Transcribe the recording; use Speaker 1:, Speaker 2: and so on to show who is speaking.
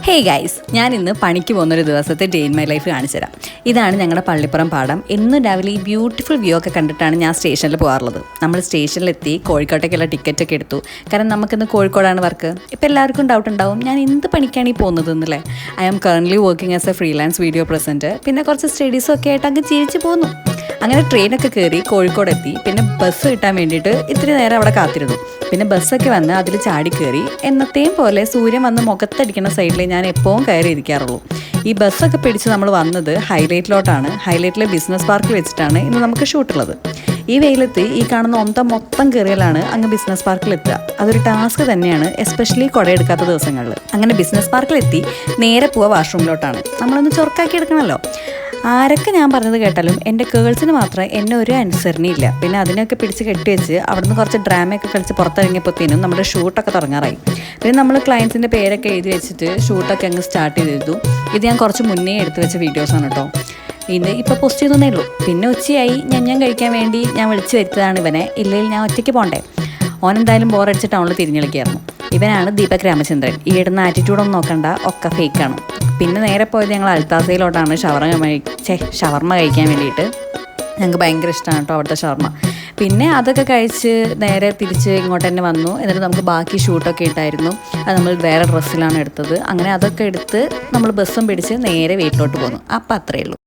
Speaker 1: Hey guys, ഞാൻ ഇന്ന് പണിക്ക് പോകുന്നൊരു ദിവസത്തെ ഡേ ഇൻ മൈ ലൈഫ് കാണിച്ചു തരാം. ഇതാണ് ഞങ്ങളുടെ പള്ളിപ്പുറം പാടം. എന്നും രാവിലെ ഈ ബ്യൂട്ടിഫുൾ വ്യൂ ഒക്കെ കണ്ടിട്ടാണ് ഞാൻ സ്റ്റേഷനിൽ പോകാറുള്ളത്. നമ്മൾ സ്റ്റേഷനിലെത്തി കോഴിക്കോട്ടേക്കുള്ള ടിക്കറ്റൊക്കെ എടുത്തു. കാരണം നമുക്കിന്ന് കോഴിക്കോടാണ് വർക്ക്. ഇപ്പോൾ എല്ലാവർക്കും ഡൗട്ട് ഉണ്ടാവും, ഞാൻ എന്ത് പണിക്കാണ് ഈ പോകുന്നത് എന്നല്ലേ. I am currently working as a freelance video present. പിന്നെ കുറച്ച് സ്റ്റഡീസും ഒക്കെ ആയിട്ട് അങ്ങ് ജീവിച്ച് പോകുന്നു. അങ്ങനെ ട്രെയിനൊക്കെ കയറി കോഴിക്കോട് എത്തി. പിന്നെ ബസ് കിട്ടാൻ വേണ്ടിയിട്ട് ഇത്തിരി നേരം അവിടെ കാത്തിരുന്നു. പിന്നെ ബസ്സൊക്കെ വന്ന് അതിൽ ചാടി കയറി. എന്നത്തെയും പോലെ സൂര്യൻ വന്ന് മുഖത്തടിക്കുന്ന സൈഡിൽ ഞാൻ എപ്പോഴും കയറി ഇരിക്കാറുള്ളൂ. ഈ ബസ്സൊക്കെ പിടിച്ച് നമ്മൾ വന്നത് ഹൈലൈറ്റിലോട്ടാണ്. ഹൈലൈറ്റിലെ ബിസിനസ് പാർക്കിൽ വെച്ചിട്ടാണ് ഇന്ന് നമുക്ക് ഷൂട്ടുള്ളത്. ഈ വെയിലത്ത് ഈ കാണുന്ന മൊത്തം കയറിയാലാണ് അങ്ങ് ബിസിനസ് പാർക്കിലെത്തുക. അതൊരു ടാസ്ക് തന്നെയാണ്, എസ്പെഷ്യലി കുടയെടുക്കാത്ത ദിവസങ്ങളിൽ. അങ്ങനെ ബിസിനസ് പാർക്കിലെത്തി നേരെ പോവുക വാഷ്റൂമിലോട്ടാണ്. നമ്മളൊന്ന് ചൊറുക്കാക്കി എടുക്കണമല്ലോ. ആരൊക്കെ ഞാൻ പറഞ്ഞത് കേട്ടാലും എൻ്റെ ഗേൾസിന് മാത്രം എന്നെ ഒരു അനുസരണയില്ല. പിന്നെ അതിനൊക്കെ പിടിച്ച് കെട്ടിവെച്ച് അവിടുന്ന് കുറച്ച് ഡ്രാമയൊക്കെ കളിച്ച് പുറത്തിറങ്ങിയപ്പോഴത്തേനും നമ്മുടെ ഷൂട്ടൊക്കെ തുടങ്ങാറായി. പിന്നെ നമ്മൾ ക്ലയൻസിൻ്റെ പേരൊക്കെ എഴുതി വെച്ചിട്ട് ഷൂട്ടൊക്കെ അങ്ങ് സ്റ്റാർട്ട് ചെയ്തിരുന്നു. ഇത് ഞാൻ കുറച്ച് മുന്നേ എടുത്തു വെച്ച വീഡിയോസാണ് കേട്ടോ. ഇത് ഇപ്പോൾ പോസ്റ്റ് ചെയ്തേ ഉള്ളൂ. പിന്നെ ഉച്ചയായി ഞാൻ കഴിക്കാൻ വേണ്ടി ഞാൻ വിളിച്ചു വരുത്തതാണ് ഇവനെ. ഇല്ലെങ്കിൽ ഞാൻ ഒറ്റയ്ക്ക് പോകണ്ടേ. ഓനെന്തായാലും ബോറടിച്ച് ടൗണിൽ തിരിഞ്ഞളിക്കായിരുന്നു. ഇവനാണ് ദീപക് രാമചന്ദ്രൻ. ഈ ഇടുന്ന ആറ്റിറ്റ്യൂഡൊന്നും നോക്കണ്ട, ഒക്കെ ഫേക്കാണ്. പിന്നെ നേരെ പോയത് ഞങ്ങൾ അൽത്താസയിലോട്ടാണ് ഷവർമ്മ കഴിക്കാൻ വേണ്ടിയിട്ട്. ഞങ്ങൾക്ക് ഭയങ്കര ഇഷ്ടമാണ് കേട്ടോ അവിടുത്തെ ഷവർമ്മ. പിന്നെ അതൊക്കെ കഴിച്ച് നേരെ തിരിച്ച് ഇങ്ങോട്ട് തന്നെ വന്നു. എന്നിട്ട് നമുക്ക് ബാക്കി ഷൂട്ടൊക്കെ ഇട്ടായിരുന്നു. അത് നമ്മൾ വേറെ ഡ്രസ്സിലാണ് എടുത്തത്. അങ്ങനെ അതൊക്കെ എടുത്ത് നമ്മൾ ബസ്സും പിടിച്ച് നേരെ വീട്ടിലോട്ട് പോന്നു. അപ്പം അത്രയേ ഉള്ളൂ.